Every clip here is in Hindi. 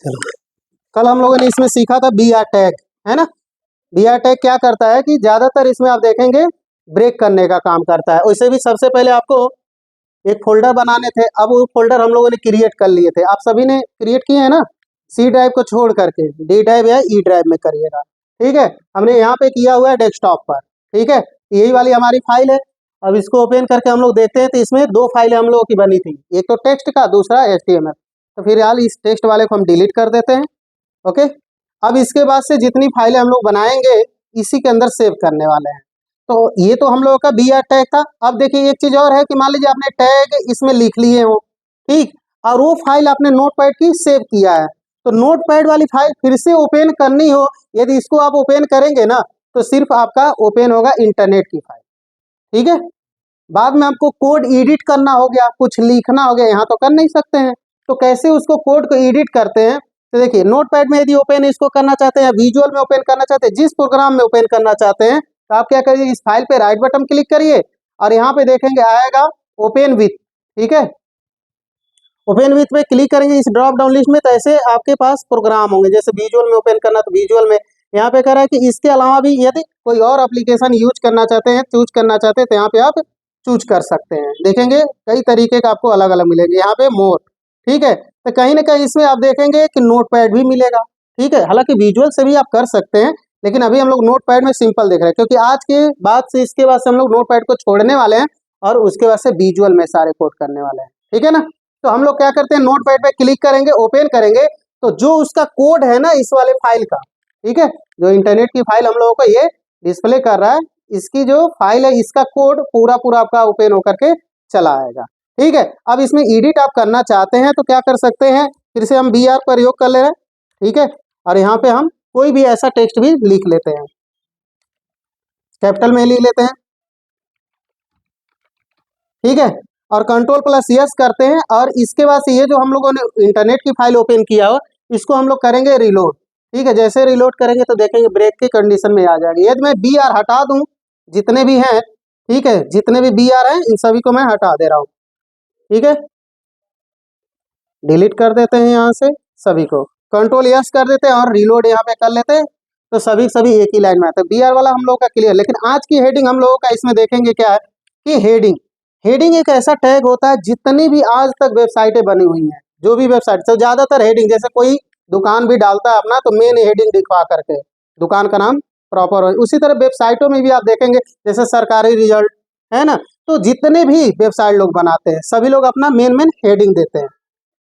चलो, कल हम लोगों ने इसमें सीखा था बी आर टैग, है ना। बी आर टैग क्या करता है कि ज़्यादातर इसमें आप देखेंगे ब्रेक करने का काम करता है। वैसे भी सबसे पहले आपको एक फोल्डर बनाने थे, अब वो फोल्डर हम लोगों ने क्रिएट कर लिए थे, आप सभी ने क्रिएट किए हैं ना। सी ड्राइव को छोड़ करके डी ड्राइव या ई ड्राइव में करिएगा, ठीक है। हमने यहाँ पे किया हुआ है डेस्कटॉप पर, ठीक है। यही वाली हमारी फाइल है। अब इसको ओपन करके हम लोग देखते हैं तो इसमें दो फाइलें हम लोगों की बनी थी, एक तो टेक्स्ट का, दूसरा HTML। तो फिर यार इस टेक्स्ट वाले को हम डिलीट कर देते हैं, ओके। अब इसके बाद से जितनी फाइलें हम लोग बनाएंगे इसी के अंदर सेव करने वाले हैं। तो ये तो हम लोगों का बी आर टैग था। अब देखिए एक चीज़ और है कि मान लीजिए आपने टैग इसमें लिख लिए हो, ठीक, और वो फाइल आपने नोटपैड की सेव किया है, तो नोटपैड वाली फाइल फिर से ओपन करनी हो, यदि इसको आप ओपन करेंगे ना तो सिर्फ आपका ओपन होगा इंटरनेट की फाइल, ठीक है। बाद में आपको कोड एडिट करना हो गया, कुछ लिखना हो गया, यहाँ तो कर नहीं सकते हैं। तो कैसे उसको कोड को एडिट करते हैं, तो देखिए नोटपैड में यदि ओपन इसको करना चाहते हैं या विजुअल में ओपन करना चाहते हैं, जिस प्रोग्राम में ओपन करना चाहते हैं, तो आप क्या करिए, इस फाइल पे राइट बटन क्लिक करिए और यहाँ पे देखेंगे आएगा ओपन विथ, ठीक है। ओपन विथ में क्लिक करेंगे इस ड्रॉप डाउन लिस्ट में, तो ऐसे आपके पास प्रोग्राम होंगे। जैसे विजुअल में ओपन करना तो विजुअल में, यहाँ पे कह रहा है कि इसके अलावा भी यदि कोई और एप्लीकेशन यूज करना चाहते हैं, चूज करना चाहते हैं, तो यहाँ पे आप चूज कर सकते हैं। देखेंगे कई तरीके का आपको अलग अलग मिलेंगे, यहाँ पे मोर, ठीक है। तो कहीं ना कहीं इसमें आप देखेंगे कि नोटपैड भी मिलेगा, ठीक है। हालांकि विजुअल से भी आप कर सकते हैं, लेकिन अभी हम लोग नोटपैड में सिंपल देख रहे हैं, क्योंकि आज के बाद से इसके बाद से हम लोग नोटपैड को छोड़ने वाले हैं और उसके बाद से विजुअल में सारे कोड करने वाले हैं, ठीक है ना। तो हम लोग क्या करते हैं, नोटपैड पे क्लिक करेंगे, ओपन करेंगे, तो जो उसका कोड है ना इस वाले फाइल का, ठीक है, जो इंटरनेट की फाइल हम लोगों को ये डिस्प्ले कर रहा है, इसकी जो फाइल है इसका कोड पूरा पूरा आपका ओपन होकर के चला आएगा, ठीक है। अब इसमें एडिट आप करना चाहते हैं तो क्या कर सकते हैं, फिर से हम बी आर प्रयोग कर ले रहे हैं, ठीक है। और यहाँ पे हम कोई भी ऐसा टेक्स्ट भी लिख लेते हैं, कैपिटल में लिख लेते हैं, ठीक है। और कंट्रोल प्लस यस करते हैं और इसके बाद से ये जो हम लोगों ने इंटरनेट की फाइल ओपन किया हो इसको हम लोग करेंगे रिलोड, ठीक है। जैसे रिलोड करेंगे तो देखेंगे ब्रेक की कंडीशन में आ जाएगी। यदि मैं बी आर हटा दूं, जितने भी हैं, ठीक है, जितने भी बी आर हैं इन सभी को मैं हटा दे रहा हूँ, ठीक है। डिलीट कर देते हैं यहाँ से सभी को, कंट्रोल यस कर देते हैं और रिलोड यहाँ पे कर लेते हैं, तो सभी सभी एक ही लाइन में आते हैं। बी आर वाला हम लोग का क्लियर। लेकिन आज की हेडिंग हम लोगों का इसमें देखेंगे क्या है कि हेडिंग, हेडिंग एक ऐसा टैग होता है, जितनी भी आज तक वेबसाइटें बनी हुई हैं, जो भी वेबसाइट, तो ज़्यादातर हेडिंग, जैसे कोई दुकान भी डालता है अपना तो मेन हेडिंग दिखवा करके दुकान का नाम प्रॉपर हो। उसी तरह वेबसाइटों में भी आप देखेंगे, जैसे सरकारी रिजल्ट है ना, तो जितने भी वेबसाइट लोग बनाते हैं सभी लोग अपना मेन मेन हेडिंग देते हैं,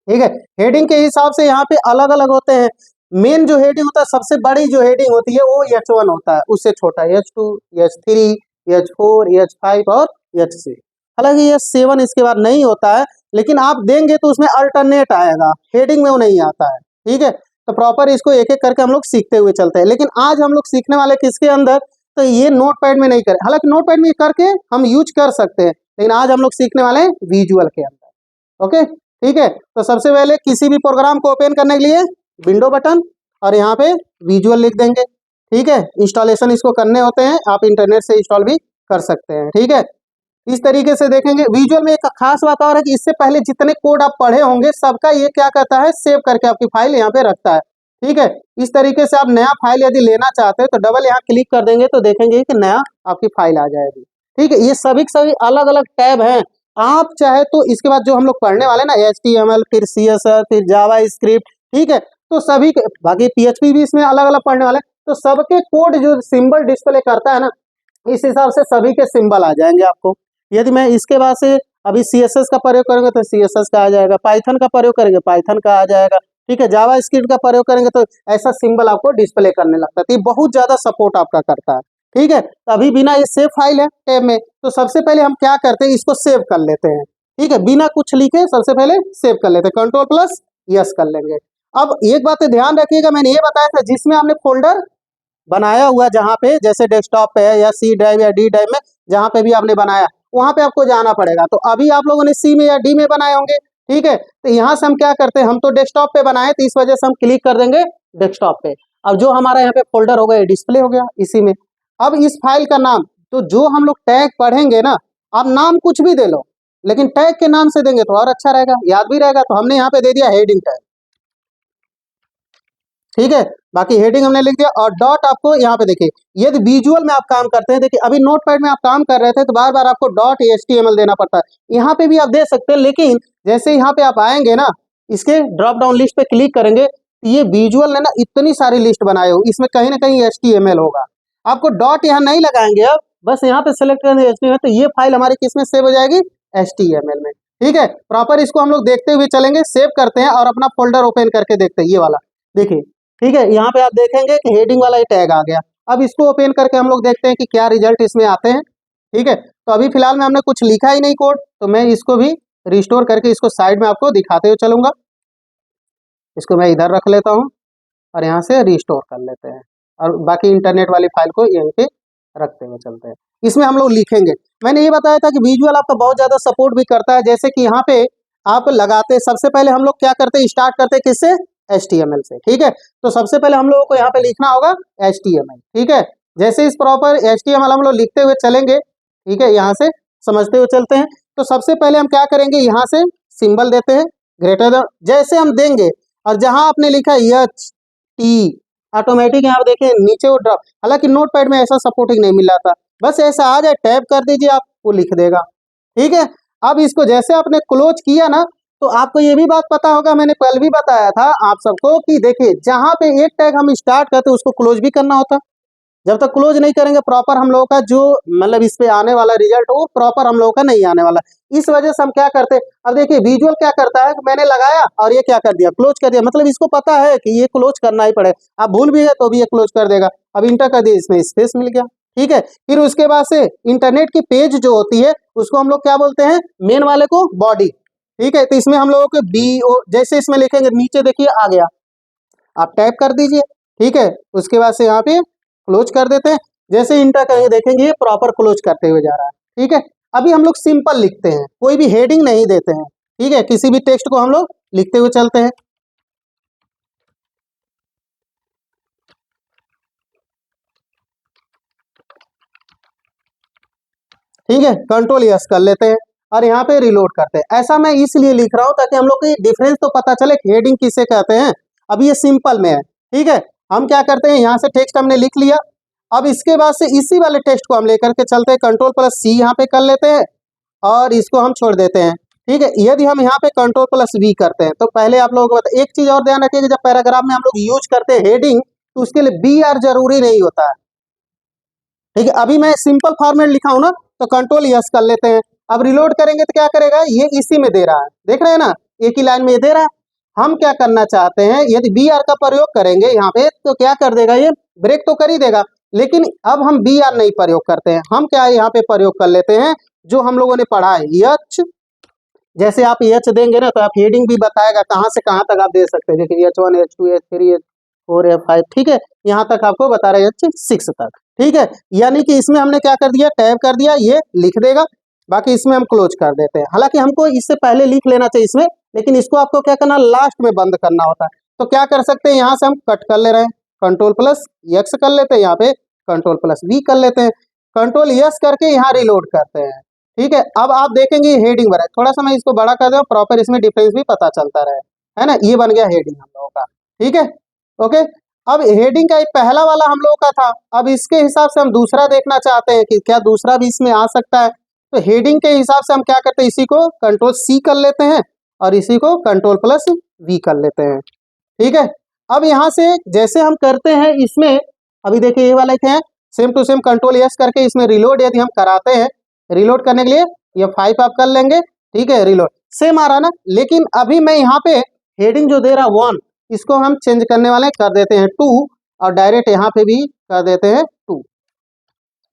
ठीक है। हेडिंग के हिसाब से यहाँ पे अलग अलग होते हैं। मेन जो हेडिंग होता है, सबसे बड़ी जो हेडिंग होती है वो H1 होता है, उससे छोटा H2, H3, H4, H5 और H6। हालांकि H7 इसके बाद नहीं होता है, लेकिन आप देंगे तो उसमें अल्टरनेट आएगा, हेडिंग में वो नहीं आता है, ठीक है। तो प्रॉपर इसको एक एक करके हम लोग सीखते हुए चलते हैं। लेकिन आज हम लोग सीखने वाले किसके अंदर, तो ये नोटपैड में नहीं करें। हालांकि नोटपैड में करके हम यूज कर सकते हैं, लेकिन आज हम लोग सीखने वाले हैं विजुअल के अंदर, ओके, ठीक है। तो सबसे पहले किसी भी प्रोग्राम को ओपन करने के लिए विंडो बटन और यहाँ पे विजुअल लिख देंगे, ठीक है। इंस्टॉलेशन इसको करने होते हैं, आप इंटरनेट से इंस्टॉल भी कर सकते हैं, ठीक है। इस तरीके से देखेंगे। विजुअल में एक खास बात और है कि इससे पहले जितने कोड आप पढ़े होंगे सबका ये क्या करता है, सेव करके आपकी फाइल यहाँ पे रखता है, ठीक है। इस तरीके से आप नया फाइल यदि लेना चाहते हैं तो डबल यहाँ क्लिक कर देंगे तो देखेंगे कि नया आपकी फाइल आ जाएगी, ठीक है। ये सभी के सभी अलग अलग टैब हैं। आप चाहे तो इसके बाद जो हम लोग पढ़ने वाले ना HTML, फिर CSS, फिर जावा स्क्रिप्ट, ठीक है, तो सभी के बाकी PHP भी इसमें अलग अलग पढ़ने वाले हैं, तो सबके कोड जो सिंबल डिस्प्ले करता है ना, इस हिसाब से सभी के सिंबल आ जाएंगे आपको। यदि मैं इसके बाद से अभी CSS का प्रयोग करेंगे तो CSS का आ जाएगा, पाइथन का प्रयोग करेंगे पाइथन का आ जाएगा, ठीक है, जावा स्क्रिप्ट का प्रयोग करेंगे तो ऐसा सिंबल आपको डिस्प्ले करने लगता है। तो ये बहुत ज़्यादा सपोर्ट आपका करता है, ठीक है। तो अभी बिना ये सेव फाइल है टैब में, तो सबसे पहले हम क्या करते हैं, इसको सेव कर लेते हैं, ठीक है। बिना कुछ लिखे सबसे पहले सेव कर लेते हैं, कंट्रोल प्लस यस कर लेंगे। अब एक बात ध्यान रखिएगा, मैंने ये बताया था जिसमें आपने फोल्डर बनाया हुआ, जहाँ पे जैसे डेस्कटॉप पे है या सी ड्राइव या डी ड्राइव में जहाँ पे भी आपने बनाया वहाँ पे आपको जाना पड़ेगा। तो अभी आप लोगों ने सी में या डी में बनाए होंगे, ठीक है। तो यहाँ से हम क्या करते हैं, हम तो डेस्कटॉप पे बनाए तो इस वजह से हम क्लिक कर देंगे डेस्कटॉप पे। अब जो हमारा यहाँ पे फोल्डर होगा ये डिस्प्ले हो गया इसी में। अब इस फाइल का नाम, तो जो हम लोग टैग पढ़ेंगे ना, आप नाम कुछ भी दे लो, लेकिन टैग के नाम से देंगे तो और अच्छा रहेगा, याद भी रहेगा। तो हमने यहाँ पे दे दिया हेडिंग टैग, ठीक है। बाकी हेडिंग हमने लिख दिया और डॉट आपको यहाँ पे देखिए, यदि विजुअल में आप काम करते हैं, देखिए अभी नोटपैड में आप काम कर रहे थे तो बार बार आपको डॉट HTML देना पड़ता है। यहाँ पे भी आप दे सकते हैं, लेकिन जैसे यहाँ पे आप आएंगे ना, इसके ड्रॉप डाउन लिस्ट पे क्लिक करेंगे, ये विजुअल ने ना इतनी सारी लिस्ट बनाए हो, इसमें कहीं ना कहीं HTML होगा। आपको डॉट यहाँ नहीं लगाएंगे, अब बस यहाँ पे सेलेक्ट करेंगे HTML, तो ये फाइल हमारी किस में सेव हो जाएगी, HTML में। ठीक है, प्रॉपर इसको हम लोग देखते हुए चलेंगे, सेव करते हैं और अपना फोल्डर ओपन करके देखते हैं, ये वाला देखिए। ठीक है, यहाँ पे आप देखेंगे कि हेडिंग वाला ही टैग आ गया। अब इसको ओपन करके हम लोग देखते हैं कि क्या रिजल्ट इसमें आते हैं। ठीक है, तो अभी फिलहाल में हमने कुछ लिखा ही नहीं कोड, तो मैं इसको भी रिस्टोर करके इसको साइड में आपको दिखाते हुए चलूंगा। इसको मैं इधर रख लेता हूँ और यहाँ से रिस्टोर कर लेते हैं, और बाकी इंटरनेट वाली फाइल को यहीं पे रखते हुए चलते हैं। इसमें हम लोग लिखेंगे, मैंने ये बताया था कि विजुअल आपका बहुत ज़्यादा सपोर्ट भी करता है। जैसे कि यहाँ पे आप लगाते, सबसे पहले हम लोग क्या करते हैं, स्टार्ट करते हैं किससे, HTML से। ठीक है, तो सबसे पहले हम लोगों को यहाँ पे लिखना होगा HTML। ठीक है, जैसे इस प्रॉपर HTML हम लोग लिखते हुए चलेंगे, ठीक है, यहाँ से समझते हुए चलते हैं। तो सबसे पहले हम क्या करेंगे, यहाँ से सिंबल देते हैं ग्रेटर देन, जैसे हम देंगे और जहाँ आपने लिखा HT, ऑटोमेटिक यहाँ देखिए नीचे वो ड्रॉप, हालांकि नोटपैड में ऐसा सपोर्टिंग नहीं मिल रहा था, बस ऐसा आ जाए टैप कर दीजिए, आप वो लिख देगा। ठीक है, अब इसको जैसे आपने क्लोज किया ना, तो आपको ये भी बात पता होगा, मैंने कल भी बताया था आप सबको कि देखिए जहाँ पे एक टैग हम स्टार्ट करते उसको क्लोज भी करना होता। जब तक क्लोज नहीं करेंगे प्रॉपर हम लोगों का जो मतलब इस पे आने वाला रिजल्ट वो प्रॉपर हम लोगों का नहीं आने वाला। इस वजह से हम क्या करते हैं, अब देखिए विजुअल क्या करता है, मैंने लगाया और ये क्या कर दिया, क्लोज कर दिया, मतलब इसको पता है कि ये क्लोज करना ही पड़े, आप भूल भी गए तो भी ये क्लोज कर देगा। अब इंटर कर दिया, इसमें स्पेस मिल गया। ठीक है, फिर उसके बाद से इंटरनेट की पेज जो होती है उसको हम लोग क्या बोलते हैं, मेन वाले को बॉडी। ठीक है, तो इसमें हम लोगों को BO जैसे इसमें लिखेंगे, नीचे देखिए आ गया, आप टाइप कर दीजिए। ठीक है, उसके बाद से यहाँ पे क्लोज कर देते हैं, जैसे इंटर करेंगे देखेंगे ये प्रॉपर क्लोज करते हुए जा रहा है। ठीक है, अभी हम लोग सिंपल लिखते हैं, कोई भी हेडिंग नहीं देते हैं। ठीक है, किसी भी टेक्स्ट को हम लोग लिखते हुए चलते हैं। ठीक है, कंट्रोल यस कर लेते हैं और यहाँ पे रिलोड करते हैं। ऐसा मैं इसलिए लिख रहा हूँ ताकि हम लोग को डिफरेंस तो पता चले हेडिंग किसे कहते हैं। अब ये सिंपल में है। ठीक है, हम क्या करते हैं, यहाँ से टेक्स्ट हमने लिख लिया, अब इसके बाद से इसी वाले टेक्स्ट को हम लेकर के चलते हैं, कंट्रोल+C यहाँ पे कर लेते हैं और इसको हम छोड़ देते हैं। ठीक है, यदि हम यहाँ पे कंट्रोल+V करते हैं तो पहले आप लोगों को बता, एक चीज और ध्यान रखिएगा, जब पैराग्राफ में हम लोग यूज करते हैं हेडिंग तो उसके लिए BR जरूरी नहीं होता है। ठीक है, अभी मैं सिंपल फॉर्मेट लिखा हूं ना, तो कंट्रोल यस कर लेते हैं। अब रिलोड करेंगे तो क्या करेगा, ये इसी में दे रहा है, देख रहे हैं ना, एक ही लाइन में ये दे रहा है। हम क्या करना चाहते हैं, यदि BR का प्रयोग करेंगे यहाँ पे तो क्या कर देगा, ये ब्रेक तो कर ही देगा, लेकिन अब हम BR नहीं प्रयोग करते हैं, हम क्या यहाँ पे प्रयोग कर लेते हैं जो हम लोगों ने पढ़ा है, H। जैसे आप H देंगे ना तो आप हेडिंग भी बताएगा कहाँ से कहाँ तक आप दे सकते हैं, देखिए H1 H2 H3 H4 H5, ठीक है, यहाँ तक आपको बता रहे हैं H6 तक। ठीक है, यानी कि इसमें हमने क्या कर दिया, टैब कर दिया, ये लिख देगा, बाकी इसमें हम क्लोज कर देते हैं। हालांकि हमको इससे पहले लिख लेना चाहिए इसमें, लेकिन इसको आपको क्या करना, लास्ट में बंद करना होता है। तो क्या कर सकते हैं, यहाँ से हम कट कर ले रहे हैं, कंट्रोल+X कर लेते हैं, यहाँ पे कंट्रोल+V कर लेते हैं, कंट्रोल यस करके यहाँ रिलोड करते हैं। ठीक है, अब आप देखेंगे हेडिंग बना है, थोड़ा सा मैं इसको बड़ा कर दूं, प्रॉपर इसमें डिफरेंस भी पता चलता रहे, है ना, ये बन गया हेडिंग हम लोगों का। ठीक है, ओके। अब हेडिंग का पहला वाला हम लोगों का था, अब इसके हिसाब से हम दूसरा देखना चाहते हैं कि क्या दूसरा भी इसमें आ सकता है। तो हेडिंग के हिसाब से हम क्या करते हैं, इसी को कंट्रोल+C कर लेते हैं और इसी को कंट्रोल+V कर लेते हैं। ठीक है, अब यहाँ से जैसे हम करते हैं इसमें, अभी देखिए ये वाला क्या है, सेम टू सेम कंट्रोल+S करके इसमें रिलोड यदि हम कराते हैं, रिलोड करने के लिए ये 5 आप कर लेंगे। ठीक है, रिलोड सेम आ रहा ना, लेकिन अभी मैं यहाँ पे हेडिंग जो दे रहा 1, इसको हम चेंज करने वाले कर देते हैं 2 और डायरेक्ट यहाँ पे भी कर देते हैं 2।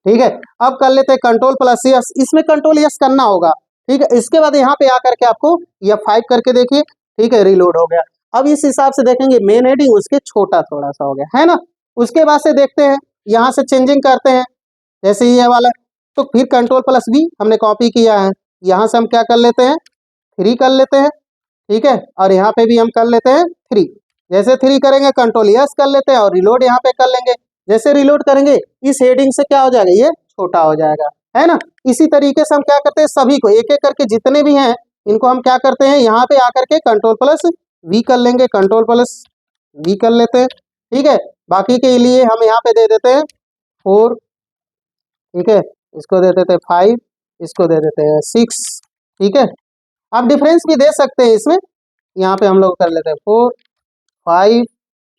ठीक है, अब कर लेते हैं कंट्रोल+S, इसमें कंट्रोल+S करना होगा। ठीक है, इसके बाद यहाँ पे आकर के आपको ये 5 करके देखिए, ठीक है, रिलोड हो गया। अब इस हिसाब से देखेंगे मेन हेडिंग उसके छोटा थोड़ा सा हो गया, है ना। उसके बाद से देखते हैं, यहाँ से चेंजिंग करते हैं, जैसे ये वाला, तो फिर कंट्रोल+V हमने कॉपी किया है, यहाँ से हम क्या कर लेते हैं, 3 कर लेते हैं। ठीक है, और यहाँ पे भी हम कर लेते हैं 3, जैसे 3 करेंगे कंट्रोल+S कर लेते हैं और रिलोड यहाँ पे कर लेंगे। जैसे रिलोड करेंगे इस हेडिंग से क्या हो जाएगा, ये छोटा हो जाएगा, है ना। इसी तरीके से हम क्या करते हैं, सभी को एक एक करके जितने भी हैं इनको हम क्या करते हैं, यहाँ पे आकर के कंट्रोल+V कर लेंगे, कंट्रोल+V कर लेते हैं। ठीक है। बाकी के लिए हम यहाँ पे दे देते हैं 4, ठीक है, इसको दे देते हैं 5, इसको दे देते हैं 6, ठीक है। आप डिफरेंस भी दे सकते हैं इसमें, यहाँ पे हम लोग कर लेते हैं 4, 5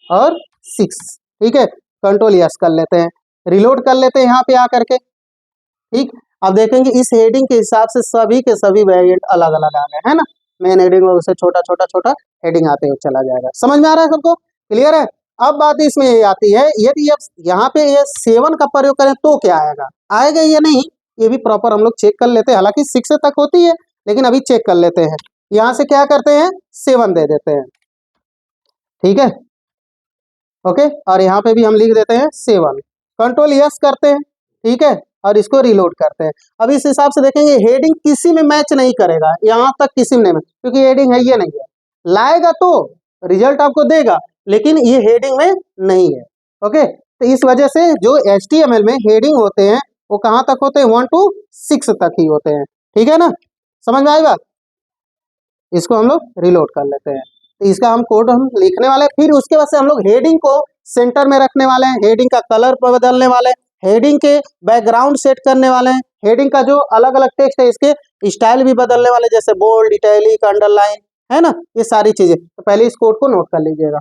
और 6, ठीक है। कंट्रोल यस कर लेते हैं, रिलोड कर लेते हैं यहाँ पे आकर के, ठीक। अब देखेंगे इस हेडिंग के हिसाब से सभी के सभी वेरिएंट अलग अलग आ गए, है ना। मेन हेडिंग से छोटा छोटा छोटा हेडिंग आते हुए चला जाएगा। समझ में आ रहा है सबको, क्लियर है। अब बात इसमें ये आती है, यदि यहाँ पे ये 7 का प्रयोग करें तो क्या आएगा, आएगा या नहीं, ये भी प्रॉपर हम लोग चेक कर लेते हैं। हालांकि 6 तक होती है, लेकिन अभी चेक कर लेते हैं। यहाँ से क्या करते हैं, 7 दे देते हैं, ठीक है, ओके। और यहाँ पे भी हम लिख देते हैं 7, कंट्रोल यस करते हैं, ठीक है, और इसको रिलोड करते हैं। अब इस हिसाब से देखेंगे हेडिंग किसी में मैच नहीं करेगा, यहाँ तक किसी में नहीं, क्योंकि हेडिंग है ये नहीं है, लाएगा तो रिजल्ट आपको देगा, लेकिन ये हेडिंग में नहीं है, ओके। तो इस वजह से जो HTML में हेडिंग होते हैं वो कहाँ तक होते हैं, 1 to 6 तक ही होते हैं, ठीक है ना। समझ में आई बात, इसको हम लोग रिलोड कर लेते हैं। तो इसका हम कोड हम लिखने वाले हैं, फिर उसके बाद से हम लोग हेडिंग को सेंटर में रखने वाले हैं, हेडिंग का कलर बदलने वाले हैं, हेडिंग के बैकग्राउंड सेट करने वाले हैं, हेडिंग का जो अलग अलग टेक्स्ट है इसके स्टाइल भी बदलने वाले, जैसे बोल्ड, इटैलिक, अंडरलाइन, है ना, ये सारी चीजें। तो पहले इस कोड को नोट कर लीजिएगा।